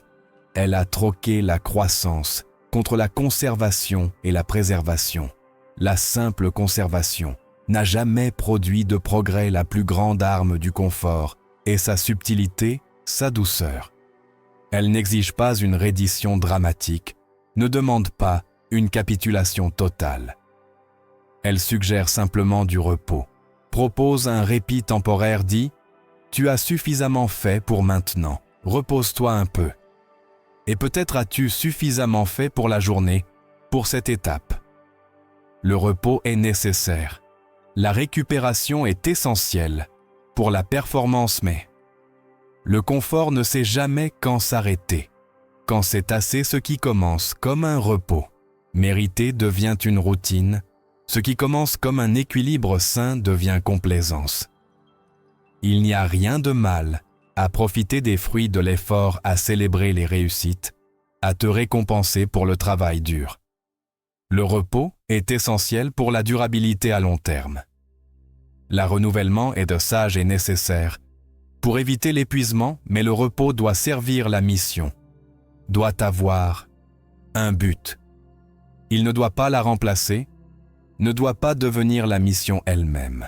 Elle a troqué la croissance contre la conservation et la préservation. La simple conservation n'a jamais produit de progrès. La plus grande arme du confort est sa subtilité, sa douceur. Elle n'exige pas une reddition dramatique, ne demande pas une capitulation totale. Elle suggère simplement du repos, propose un répit temporaire, dit « Tu as suffisamment fait pour maintenant, repose-toi un peu. » Et peut-être as-tu suffisamment fait pour la journée, pour cette étape. Le repos est nécessaire. La récupération est essentielle pour la performance, mais le confort ne sait jamais quand s'arrêter. Quand c'est assez, ce qui commence comme un repos mérité devient une routine. Ce qui commence comme un équilibre sain devient complaisance. Il n'y a rien de mal à profiter des fruits de l'effort, à célébrer les réussites, à te récompenser pour le travail dur. Le repos est essentiel pour la durabilité à long terme. Le renouvellement est de sage et nécessaire pour éviter l'épuisement, mais le repos doit servir la mission, doit avoir un but. Il ne doit pas la remplacer, ne doit pas devenir la mission elle-même.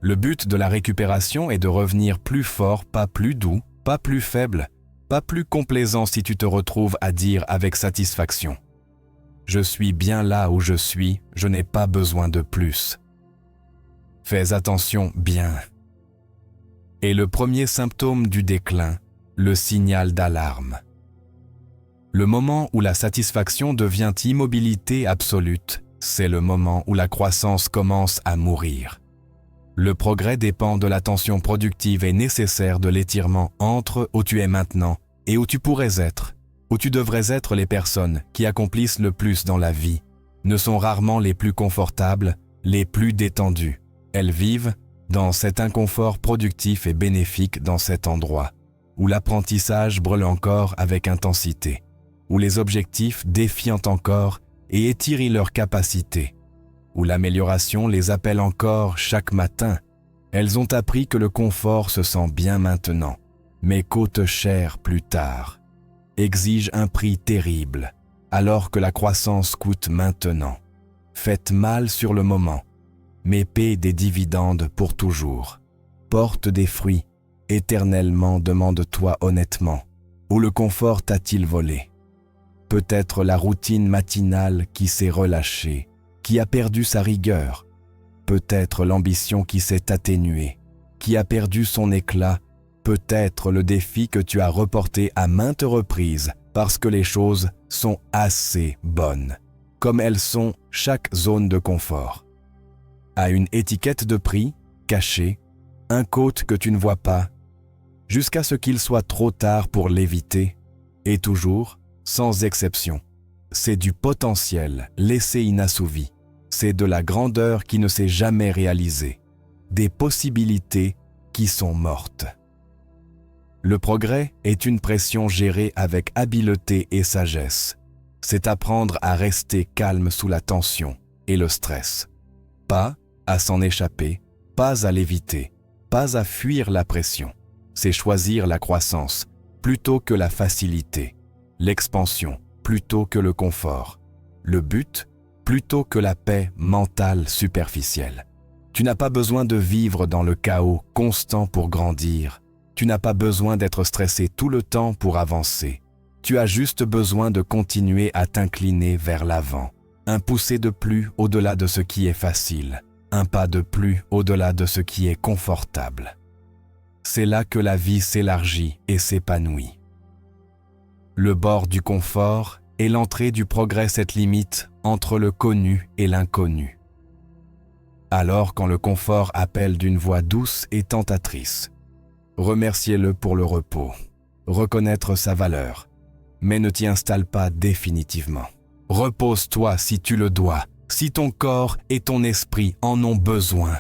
Le but de la récupération est de revenir plus fort, pas plus doux, pas plus faible, pas plus complaisant si tu te retrouves à dire avec satisfaction « Je suis bien là où je suis, je n'ai pas besoin de plus ». Fais attention, bien. Et le premier symptôme du déclin, le signal d'alarme. Le moment où la satisfaction devient immobilité absolue, c'est le moment où la croissance commence à mourir. Le progrès dépend de l'attention productive et nécessaire de l'étirement entre où tu es maintenant et où tu pourrais être, où tu devrais être. Les personnes qui accomplissent le plus dans la vie ne sont rarement les plus confortables, les plus détendues. Elles vivent dans cet inconfort productif et bénéfique, dans cet endroit où l'apprentissage brûle encore avec intensité, où les objectifs défient encore et étirent leurs capacités, où l'amélioration les appelle encore chaque matin. Elles ont appris que le confort se sent bien maintenant, mais coûte cher plus tard, exige un prix terrible, alors que la croissance coûte maintenant. Faites mal sur le moment, mais paie des dividendes pour toujours. Porte des fruits, éternellement. Demande-toi honnêtement, où le confort t'a-t-il volé? peut-être la routine matinale qui s'est relâchée, qui a perdu sa rigueur, peut-être l'ambition qui s'est atténuée, qui a perdu son éclat, peut-être le défi que tu as reporté à maintes reprises parce que les choses sont assez bonnes, comme elles sont chaque zone de confort. À une étiquette de prix, cachée, un côte que tu ne vois pas, jusqu'à ce qu'il soit trop tard pour l'éviter, et toujours, sans exception, c'est du potentiel laissé inassouvi, c'est de la grandeur qui ne s'est jamais réalisée, des possibilités qui sont mortes. Le progrès est une pression gérée avec habileté et sagesse. C'est apprendre à rester calme sous la tension et le stress. Pas à s'en échapper, pas à l'éviter, pas à fuir la pression. C'est choisir la croissance plutôt que la facilité, l'expansion plutôt que le confort, le but plutôt que la paix mentale superficielle. Tu n'as pas besoin de vivre dans le chaos constant pour grandir. Tu n'as pas besoin d'être stressé tout le temps pour avancer. Tu as juste besoin de continuer à t'incliner vers l'avant. Un poussé de plus au-delà de ce qui est facile. Un pas de plus au-delà de ce qui est confortable. C'est là que la vie s'élargit et s'épanouit. Le bord du confort et l'entrée du progrès cette limite entre le connu et l'inconnu. Alors quand le confort appelle d'une voix douce et tentatrice, remerciez-le pour le repos, reconnaître sa valeur, mais ne t'y installe pas définitivement. Repose-toi si tu le dois, si ton corps et ton esprit en ont besoin.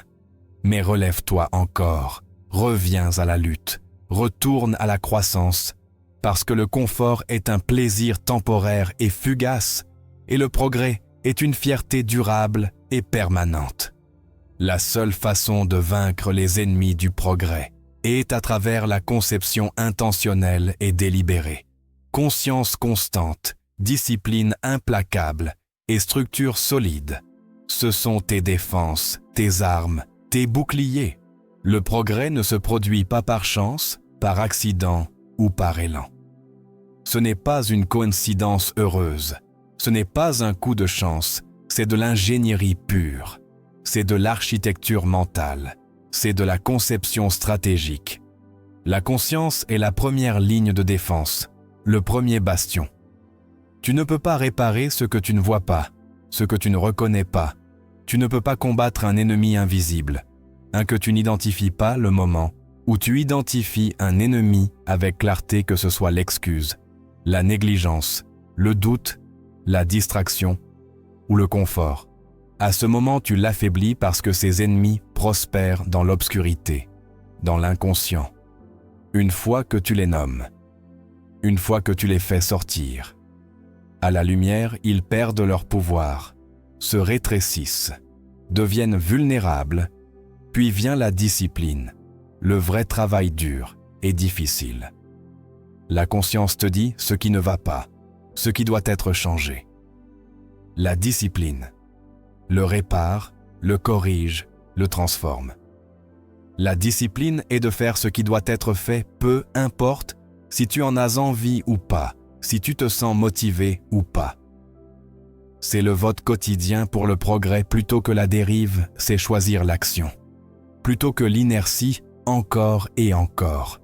Mais relève-toi encore, reviens à la lutte, retourne à la croissance, parce que le confort est un plaisir temporaire et fugace, et le progrès est une fierté durable et permanente. La seule façon de vaincre les ennemis du progrès est à travers la conception intentionnelle et délibérée. Conscience constante, discipline implacable et structure solide. Ce sont tes défenses, tes armes, tes boucliers. Le progrès ne se produit pas par chance, par accident ou par élan. Ce n'est pas une coïncidence heureuse. Ce n'est pas un coup de chance. C'est de l'ingénierie pure. C'est de l'architecture mentale. C'est de la conception stratégique. La conscience est la première ligne de défense, le premier bastion. Tu ne peux pas réparer ce que tu ne vois pas, ce que tu ne reconnais pas. Tu ne peux pas combattre un ennemi invisible, un que tu n'identifies pas le moment où tu identifies un ennemi avec clarté, que ce soit l'excuse, la négligence, le doute, la distraction ou le confort. À ce moment, tu l'affaiblis parce que ses ennemis prospèrent dans l'obscurité, dans l'inconscient. Une fois que tu les nommes, une fois que tu les fais sortir, à la lumière, ils perdent leur pouvoir, se rétrécissent, deviennent vulnérables, puis vient la discipline, le vrai travail dur et difficile. La conscience te dit ce qui ne va pas, ce qui doit être changé. La discipline le répare, le corrige, le transforme. La discipline est de faire ce qui doit être fait, peu importe si tu en as envie ou pas, si tu te sens motivé ou pas. C'est le vote quotidien pour le progrès plutôt que la dérive, c'est choisir l'action. Plutôt que l'inertie, encore et encore.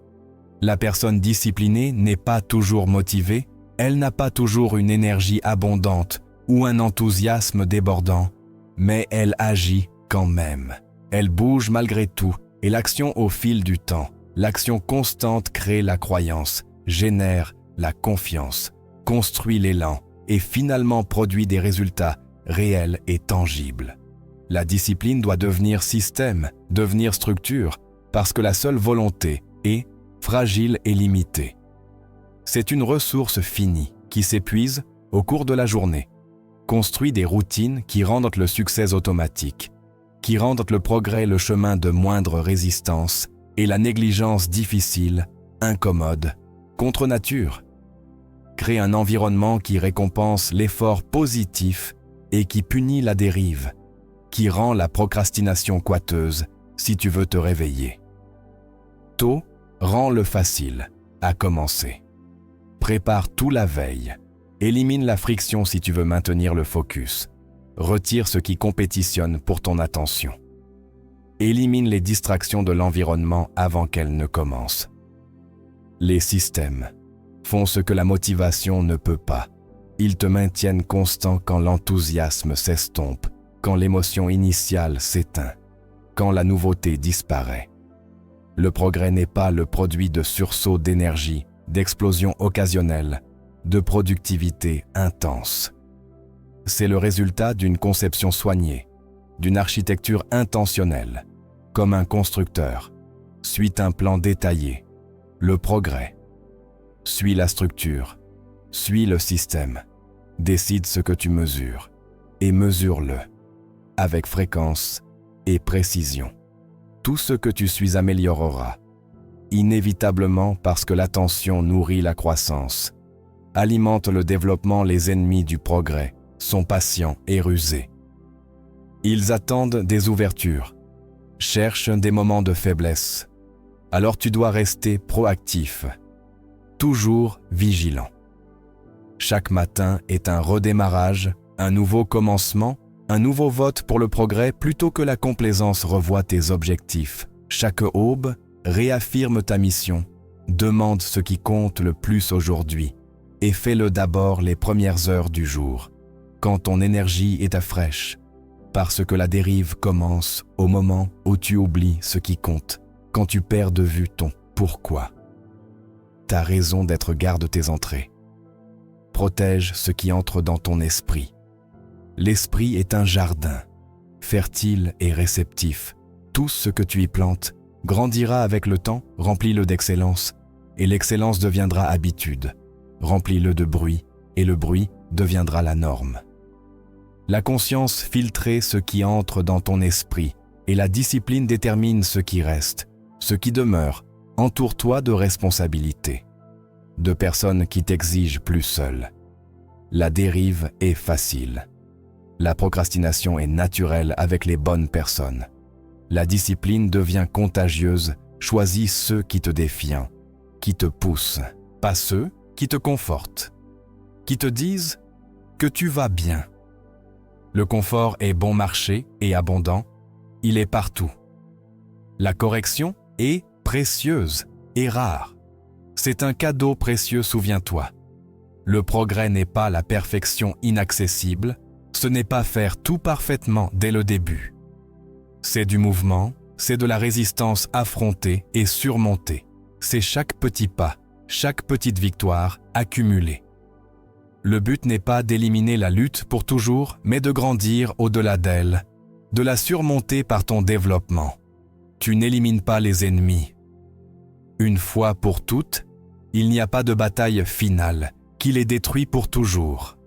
La personne disciplinée n'est pas toujours motivée, elle n'a pas toujours une énergie abondante ou un enthousiasme débordant, mais elle agit quand même. Elle bouge malgré tout, et l'action au fil du temps, l'action constante crée la croyance, génère la confiance, construit l'élan et finalement produit des résultats réels et tangibles. La discipline doit devenir système, devenir structure, parce que la seule volonté est fragile et limitée. C'est une ressource finie qui s'épuise au cours de la journée. Construit des routines qui rendent le succès automatique, qui rendent le progrès le chemin de moindre résistance et la négligence difficile, incommode, contre nature. Crée un environnement qui récompense l'effort positif et qui punit la dérive, qui rend la procrastination coûteuse si tu veux te réveiller. Tôt, rend-le facile à commencer. Prépare tout la veille Élimine la friction si tu veux maintenir le focus. Retire ce qui compétitionne pour ton attention. Élimine les distractions de l'environnement avant qu'elles ne commencent. Les systèmes font ce que la motivation ne peut pas. Ils te maintiennent constant quand l'enthousiasme s'estompe, quand l'émotion initiale s'éteint, quand la nouveauté disparaît. Le progrès n'est pas le produit de sursauts d'énergie, d'explosions occasionnelles, de productivité intense. C'est le résultat d'une conception soignée, d'une architecture intentionnelle, comme un constructeur. Suit un plan détaillé. Le progrès. Suis la structure. Suis le système. Décide ce que tu mesures. Et mesure-le. Avec fréquence et précision. Tout ce que tu suis améliorera. Inévitablement parce que l'attention nourrit la croissance. Alimente le développement. Les ennemis du progrès sont patients et rusés. Ils attendent des ouvertures, cherchent des moments de faiblesse. Alors tu dois rester proactif, toujours vigilant. Chaque matin est un redémarrage, un nouveau commencement, un nouveau vote pour le progrès plutôt que la complaisance revoit tes objectifs. Chaque aube réaffirme ta mission, demande ce qui compte le plus aujourd'hui et fais-le d'abord les premières heures du jour, quand ton énergie est à fraîche, parce que la dérive commence au moment où tu oublies ce qui compte, quand tu perds de vue ton pourquoi. Ta raison d'être garde tes entrées. Protège ce qui entre dans ton esprit. L'esprit est un jardin, fertile et réceptif. Tout ce que tu y plantes grandira avec le temps, remplis-le d'excellence, et l'excellence deviendra habitude. Remplis-le de bruit, et le bruit deviendra la norme. La conscience filtre ce qui entre dans ton esprit, et la discipline détermine ce qui reste, ce qui demeure. Entoure-toi de responsabilités, de personnes qui t'exigent plus seul. La dérive est facile. La procrastination est naturelle avec les bonnes personnes. La discipline devient contagieuse. Choisis ceux qui te défient, qui te poussent, pas ceux qui te confortent, qui te disent que tu vas bien. Le confort est bon marché et abondant, il est partout. La correction est précieuse et rare. C'est un cadeau précieux, souviens-toi. Le progrès n'est pas la perfection inaccessible, ce n'est pas faire tout parfaitement dès le début. C'est du mouvement, c'est de la résistance affrontée et surmontée. C'est chaque petit pas, chaque petite victoire accumulée. Le but n'est pas d'éliminer la lutte pour toujours, mais de grandir au-delà d'elle, de la surmonter par ton développement. Tu n'élimines pas les ennemis. Une fois pour toutes, il n'y a pas de bataille finale qui les détruit pour toujours.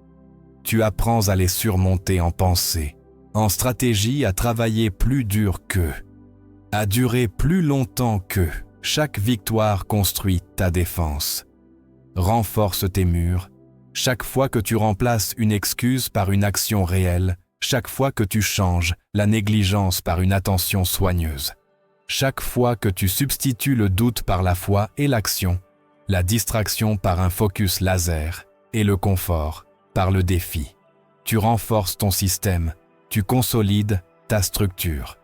Tu apprends à les surmonter en pensée, en stratégie, à travailler plus dur qu'eux, à durer plus longtemps qu'eux. Chaque victoire construit ta défense, renforce tes murs. Chaque fois que tu remplaces une excuse par une action réelle, chaque fois que tu changes la négligence par une attention soigneuse, chaque fois que tu substitues le doute par la foi et l'action, la distraction par un focus laser et le confort par le défi, tu renforces ton système, tu consolides ta structure.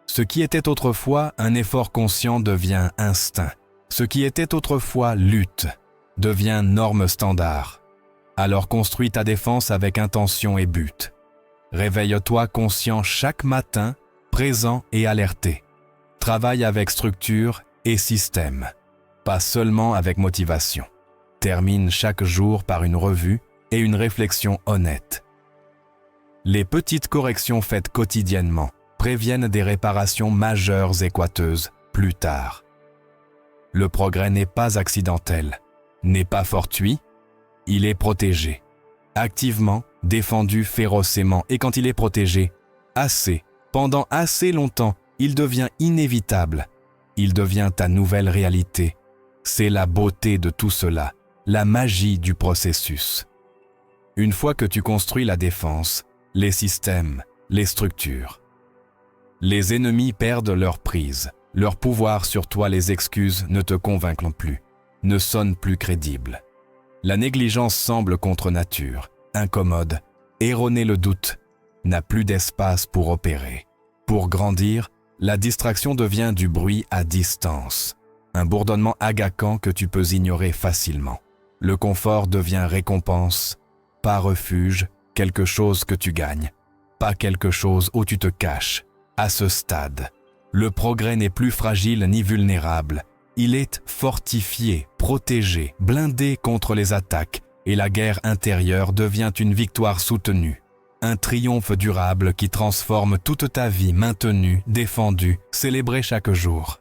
Ce qui était autrefois un effort conscient devient instinct. Ce qui était autrefois lutte devient norme standard. Alors construis ta défense avec intention et but. Réveille-toi conscient chaque matin, présent et alerté. Travaille avec structure et système, pas seulement avec motivation. Termine chaque jour par une revue et une réflexion honnête. Les petites corrections faites quotidiennement préviennent des réparations majeures et coûteuses plus tard. Le progrès n'est pas accidentel, n'est pas fortuit, il est protégé, activement, défendu férocement, et quand il est protégé, pendant assez longtemps, il devient inévitable, il devient ta nouvelle réalité. C'est la beauté de tout cela, la magie du processus. Une fois que tu construis la défense, les systèmes, les structures, les ennemis perdent leur prise, leur pouvoir sur toi, les excuses ne te convainquent plus, ne sonnent plus crédibles. La négligence semble contre nature, incommode, erroner le doute, n'a plus d'espace pour opérer. Pour grandir, la distraction devient du bruit à distance, un bourdonnement agaçant que tu peux ignorer facilement. Le confort devient récompense, pas refuge, quelque chose que tu gagnes, pas quelque chose où tu te caches. À ce stade, le progrès n'est plus fragile ni vulnérable. Il est fortifié, protégé, blindé contre les attaques, et la guerre intérieure devient une victoire soutenue. Un triomphe durable qui transforme toute ta vie maintenue, défendue, célébrée chaque jour.